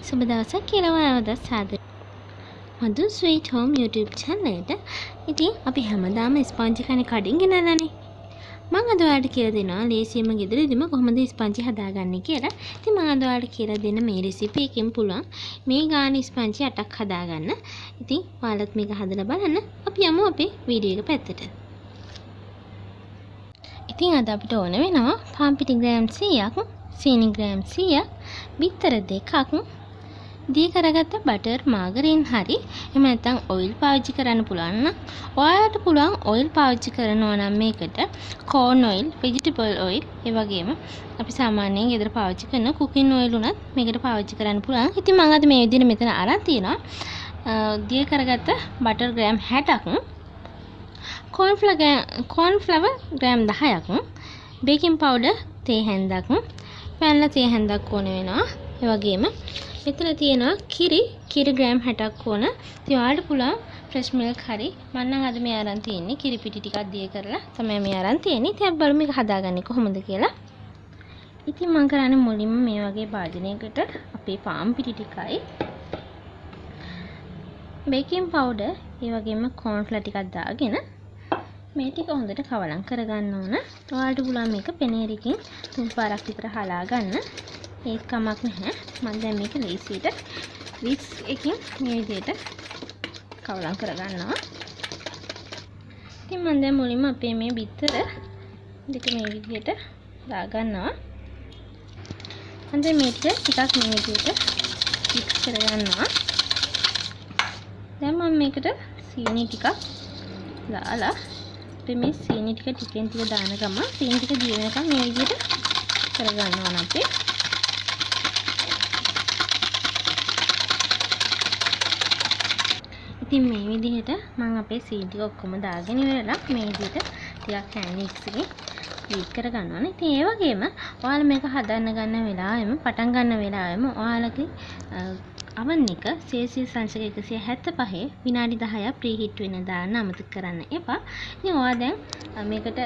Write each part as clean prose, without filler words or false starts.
සුබ දවසක් කියලා ඔයාලට සාදර මధు ස්වීට් හෝම් YouTube channel එකට. ඉතින් අපි හැමදාම ස්පොන්ජ් කන්නේ කඩින් ගෙනල්ලානේ. මම අද ඔයාලට කියලා දෙනවා ලේසියෙන්ම ගෙදරදීම කොහොමද ස්පොන්ජ් හදාගන්නේ කියලා. ඉතින් මම අද ඔයාලට කියලා දෙන්න මේ රෙසිපි එකෙන් පුළුවන් මේ ගාන ස්පොන්ජ් 8ක් හදාගන්න. ඉතින් ඔයාලත් මේක හදලා බලන්න. අපි යමු අපේ වීඩියෝ එක පැත්තට. ඉතින් අද අපිට ඕන වෙනවා පාන් පිටි ග්‍රෑම් 100ක්, සීනි ග්‍රෑම් 100ක්, බිත්තර 2ක්, දී කරගත්ත බටර් මාගරින් හරි එහෙම නැත්නම් ඔයිල් පාවිච්චි කරන්න පුළුවන් නම් ඔයාලට පුළුවන් ඔයිල් පාවිච්චි කරනවා නම් මේකට කෝන් ඔයිල්, ভেජිටබල් ඔයිල්, ඒ වගේම අපි සාමාන්‍යයෙන් ගෙදර පාවිච්චි කරන කුකින් ඔයිල් උනත් මේකට පාවිච්චි කරන්න පුළුවන්. ඉතින් මම අද මේ විදිහට මෙතන අරන් තියෙනවා දී කරගත්ත බටර් ග්‍රෑම් 60ක්, කෝන්ෆ්ලවර් ග්‍රෑම් 10ක්, බේකින් පවුඩර් තේ හැන්දක්, පැන්ලා තේ හැන්දක් ඕන වෙනවා. ඒ වගේම මෙතන තියෙනවා කිරි ග්‍රෑම් 60ක් ඕන. ඉතින් ඔයාලට පුළුවන් ෆ්‍රෙෂ් මිල්ක් හරි. මම නම් අද මේ අරන් තියෙන්නේ කිරි පිටි ටිකක් දිය කරලා තමයි මේ අරන් තියෙන්නේ. ඉතින් අපි බලමු මේක හදාගන්නේ කොහොමද කියලා. ඉතින් මම කරන්නේ මුලින්ම මේ වගේ භාජනයකට අපේ පාන් පිටි ටිකයි, බේකින් පවුඩර්, ඒ වගේම කෝන්ෆ්ලවර් ටිකක් දාගෙන මේ ටික හොඳට කවලම් කරගන්න ඕන. ඔයාලට පුළුවන් මේක පෙනේරකින් 3 පාරක් විතර හලා ගන්න. ඒක කමක් නැහැ. මම දැන් මේක ලේසියට වික්ස් එකකින් මේ විදිහට කවලම් කරගන්නවා. ඉතින් මම දැන් මුලින්ම අපේ මේ බිත්තර දෙක මේ විදිහට දාගන්නවා. මම දැන් මේ ටිකක් මේ විදිහට මික්ස් කරගන්නවා. දැන් මම මේකට සීනි ටිකක් දාලා අපි මේ සීනි ටික ටිකෙන් ටික දාන ගමන් සීනි ටික දිය වෙනකම් මේ විදිහට කරගන්න ඕන අපි. ඉතින් මේ විදිහට මම අපේ සීනි ටික ඔක්කොම දාගෙන ඉවරලා මේ විදිහට ටිකක් හෑන්ඩ් මික්ස් එකේ බීට් කරගන්න ඕනේ. ඉතින් ඒ වගේම ඔයාලා මේක හදන්න ගන්න වෙලාවෙම පටන් ගන්න වෙලාවෙම ඔයාලගේ oven එක සෙල්සියස් අංශක 175 විනාඩි 10ක් ප්‍රීහීට් වෙන දාන්න අමතක කරන්න එපා. ඉතින් ඔයා දැන් මේකට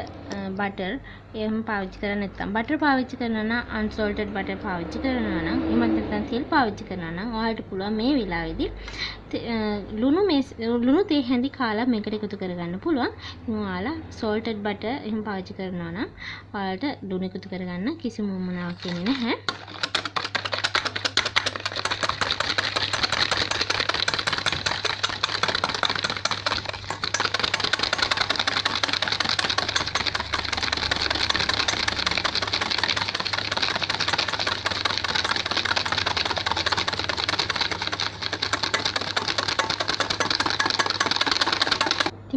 බටර් එහෙම පාවිච්චි කරන්නේ නැත්නම් බටර් පාවිච්චි කරනවා නම් අන්සෝල්ටඩ් බටර් පාවිච්චි කරනවා නම් එහෙම නැත්නම් තෙල් පාවිච්චි කරනවා නම් ඔයාලට පුළුවන් මේ වෙලාවේදී ලුණු තේ හැඳි කාලා මේකට එකතු කරගන්න පුළුවන්. ඉතින් ඔයාලා සෝල්ටඩ් බටර් එහෙම පාවිච්චි කරනවා නම් ඔයාලට ලුණු එකතු කරගන්න කිසිම උවමනාවක් වෙන්නේ නැහැ.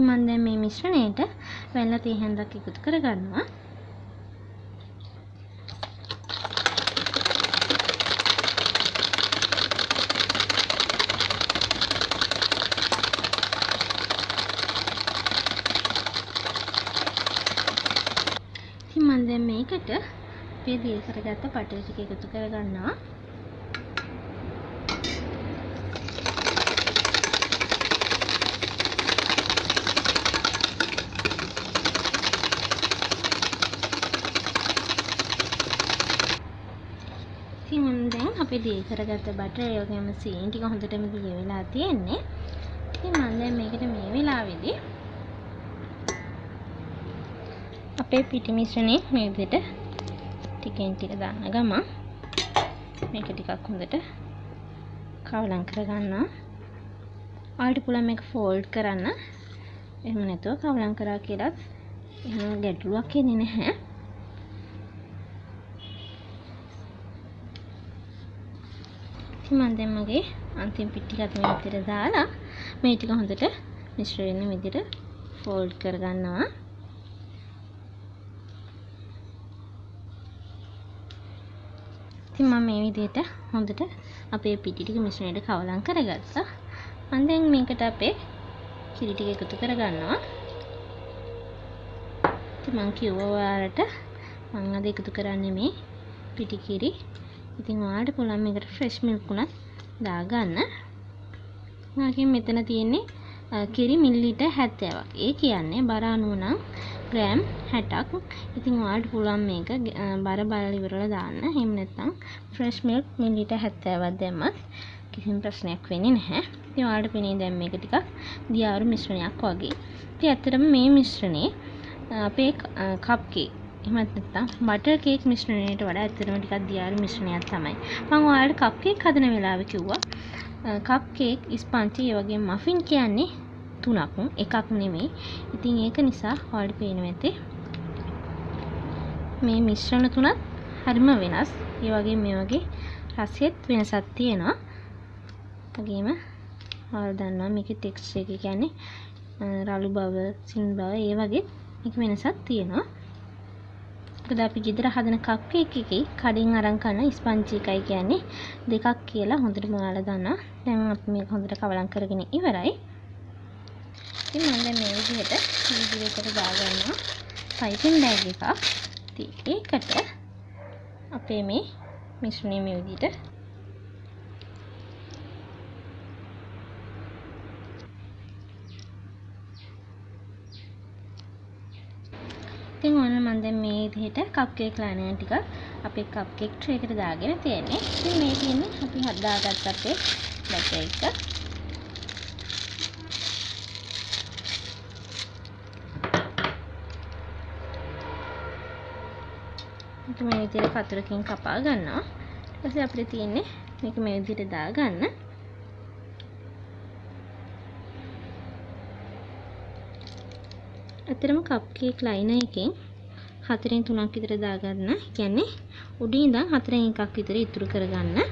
මම දැන් මේ මිශ්‍රණයට වැල්ලා තේ හැන්දක් එකතු කරගන්නවා. ඉතින් මම දැන් මේකට අපේ දිය කරගත්ත බටර් ටික එකතු කරගන්නවා. ඉතින් දැන් අපි දී කරගත්ත බටර් ඒ වගේම සීනි ටික හොඳටම දිය වෙලා තියෙන්නේ. ඉතින් මම දැන් මේකට මේ වෙලාවේදී අපේ පිටි මිශ්‍රණය මේ විදිහට ටිකෙන් ටික දාන ගමන් මේක ටිකක් හොඳට කවලම් කරගන්නවා. ඔයාලට පුළුවන් මේක ෆෝල්ඩ් කරන්න. එහෙම නැතුව කවලම් කරා කියලාත් එහෙම ගැටලුවක් එන්නේ නැහැ. මම දැන් මගේ අන්තිම පිටි ටිකත් මේ විදිහට දාලා මේ ටික හොඳට මිශ්‍ර වෙන විදිහට ෆෝල්ඩ් කරගන්නවා. ඉතින් මම මේ විදිහට හොඳට අපේ පිටි ටික මිශ්‍රණයට කවලම් කරගත්තා. මම දැන් මේකට අපේ කිරි ටික එකතු කරගන්නවා. ඉතින් මම කිව්වා ඔයාලට මම අද එකතු කරන්නේ මේ පිටි කිරි. ඉතින් ඔයාලට පුළුවන් මේකට ෆ්‍රෙෂ් මිල්ක් උනත් දාගන්න. මගෙන් මෙතන තියෙන්නේ කිරි මිලිලීටර් 70ක්. ඒ කියන්නේ බර අණුව නම් ග්‍රෑම් 60ක්. ඉතින් ඔයාලට පුළුවන් මේක බර බලලා ඉවරලා දාන්න. එහෙම නැත්නම් ෆ්‍රෙෂ් මිල්ක් මිලිලීටර් 70ක් දැම්මත් කිසිම ප්‍රශ්නයක් වෙන්නේ නැහැ. ඉතින් ඔයාලට පෙනේ දැන් මේක ටිකක් දියාරු මිශ්‍රණයක් වගේ. ඉතින් ඇත්තටම මේ මිශ්‍රණේ අපේ කප් කේක් එහෙමත් නැත්නම් බටර් කේක් මිශ්‍රණයට වඩා ඇත්තටම ටිකක් දියාරු මිශ්‍රණයක් තමයි. මම ඔයාලට කප් කේක් හදන වෙලාවේ කිව්වා කප් කේක් ස්පන්ච් ඒ වගේ මෆින් කියන්නේ 3ක් එකක් නෙමෙයි. ඉතින් ඒක නිසා ඔයාලට පේනවා ඇති මේ මිශ්‍රණ තුනත් හරිම වෙනස්. ඒ වගේම මේ වගේ රසෙත් වෙනසක් තියෙනවා. වගේම ඔයාලා දන්නවා මේකේ ටෙක්ස්චර් එක කියන්නේ රළු බව, සින් බව ඒ වගේ මේක වෙනසක් තියෙනවා. මොකද අපි ගෙදර හදන කප් කේක් එකේ කඩෙන් අරන් කරන ස්පන්ච් එකයි කියන්නේ දෙකක් කියලා හොඳටම ඔයාලා දන්නවා. දැන් අපි මේක හොඳට කවලම් කරගෙන ඉවරයි. ඉතින් මම දැන් මේ විදිහට වීඩියෝ එකට දාගන්නවා පයිපින් බෑග් එකක්. ඉතින් ඒකට අපේ මේ මිශ්‍රණය මේ විදිහට ඉතින් ඔන්න මම දැන් මේ විදිහට කප් කේක් ලෑනයන් ටික අපේ කප් කේක් ට්‍රේ එකට දාගෙන තියෙන්නේ. ඉතින් මේ තියෙන්නේ අපි හදාගත්ත අපේ බැටර් එක. ඉතින් මේ විදිහට කතරකින් කපා ගන්නවා. ඊට පස්සේ අපිට තියෙන්නේ මේක මේ විදිහට දාගන්න. ඇත්තටම කප් කේක් ලයිනර් එකෙන් 4න් 3ක් විතර දාගන්න. කියන්නේ උඩින් ඉඳන් 4න් එකක් විතර ඉතුරු කරගන්න.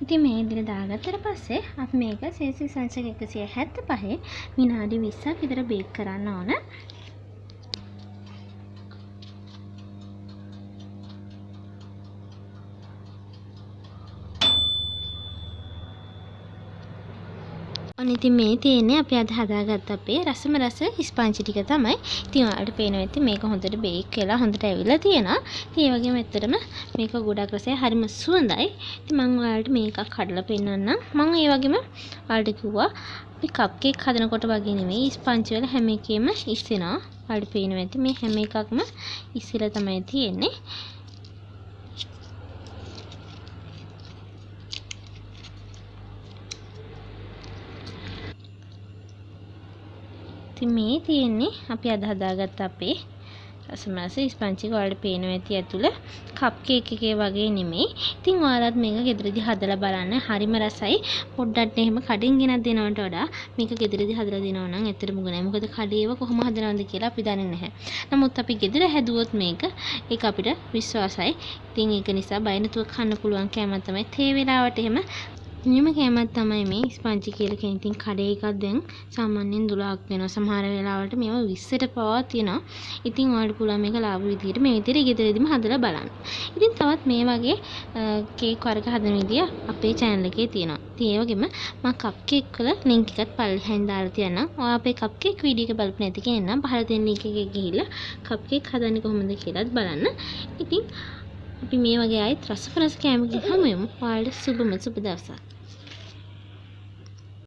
ඉතින් මේ විදිහට දාගත්තට පස්සේ අපි මේක සෙල්සියස් අංශක 175 විනාඩි 20ක් විතර බේක් කරන්න ඕන. ඉතින් මේ තියෙන්නේ අපි අද හදාගත්ත අපේ රසම රස ස්පන්ච් ටික තමයි. ඉතින් ඔයාලට පේනවා ඇති මේක හොඳට බේක් වෙලා හොඳට ඇවිල්ලා තියෙනවා. ඉතින් ඒ වගේම ඇත්තටම මේක ගොඩක් රසයි හරිම සුවඳයි. ඉතින් මම ඔයාලට මේකක් හදලා පෙන්නන්නම්. මම ඒ වගේම ඔයාලට කිව්වා අපි කප් කේක් හදනකොට වගේ නෙමෙයි ස්පන්ච් වල හැම එකෙම ඉස්සෙනවා. ඔයාලට පේනවා ඇති මේ හැම එකක්ම ඉස්සෙලා තමයි තියෙන්නේ. ඉතින් මේ තියෙන්නේ අපි අද හදාගත්ත අපේ රසම රස ස්පන්ච් එක. ඔයාලට පේනවා ඇති ඇතුළ කප් කේක් එකේ වගේ නෙමෙයි. ඉතින් ඔයාලත් මේක ගෙදරදී හදලා බලන්න. හරිම රසයි. පොඩ්ඩක් එහෙම කඩෙන් ගෙනත් දෙනවට වඩා මේක ගෙදරදී හදලා දෙනවා නම් ඇත්තටම ගුණයි. මොකද කඩේව කොහොම හදනවද කියලා අපි දන්නේ නැහැ. නමුත් අපි ගෙදර හැදුවොත් මේක ඒක අපිට විශ්වාසයි. ඉතින් ඒක නිසා බය නැතුව කන්න පුළුවන් කෑමක් තමයි. තේ වෙලාවට එහෙම නියම කෑමක් තමයි මේ ස්පන්ච් කියලා කියන්නේ. ඉතින් කඩේ එකක් දැන් සාමාන්‍යයෙන් 12ක් වෙනවා. සමහර වෙලාවලට මේවා 20ට පවා තියෙනවා. ඉතින් ඔයාලට පුළුවන් මේක ලාභ විදියට මේ විදියට ගෙදරදීම හදලා බලන්න. ඉතින් තවත් මේ වගේ කේක් වර්ග හදන විදිය අපේ channel එකේ තියෙනවා. ඉතින් ඒ වගේම මම කප් කේක් වල link එකත් පල්ලෙහෙන් දාලා තියන්නම්. ඔයා අපේ කප් කේක් වීඩියෝ එක බලපු නැති කෙනෙක් නම් පහළ තියෙන link එකේ ගිහිල්ලා කප් කේක් හදන්නේ කොහොමද කියලාත් බලන්න. ඉතින් අපි මේ වගේ ආයෙත් රස කෑමකින් හමු වෙමු. ඔයාලට සුබම සුබ දවසක්.